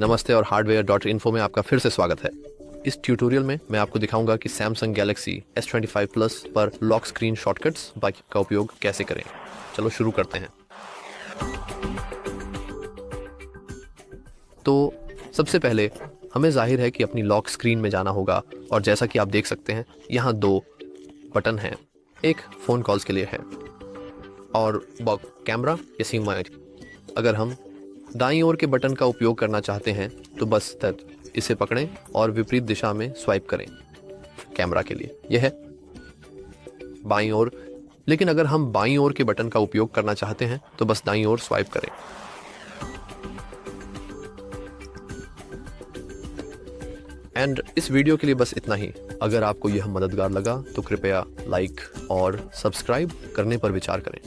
नमस्ते और हार्डवेयर.info में आपका फिर से स्वागत है। इस ट्यूटोरियल में मैं आपको दिखाऊंगा कि सैमसंग गैलेक्सी S25 प्लस पर लॉक स्क्रीन शॉर्टकट्स का उपयोग कैसे करें। चलो शुरू करते हैं। तो सबसे पहले हमें जाहिर है कि अपनी लॉक स्क्रीन में जाना होगा और जैसा कि आप देख सकते हैं यहाँ दो बटन हैं। एक फ़ोन कॉल्स के लिए है और कैमरा या सिम माइक। अगर हम दाईं ओर के बटन का उपयोग करना चाहते हैं तो बस इसे पकड़ें और विपरीत दिशा में स्वाइप करें। कैमरा के लिए यह है बाईं ओर, लेकिन अगर हम बाईं ओर के बटन का उपयोग करना चाहते हैं तो बस दाईं ओर स्वाइप करें। एंड इस वीडियो के लिए बस इतना ही। अगर आपको यह मददगार लगा तो कृपया लाइक और सब्सक्राइब करने पर विचार करें।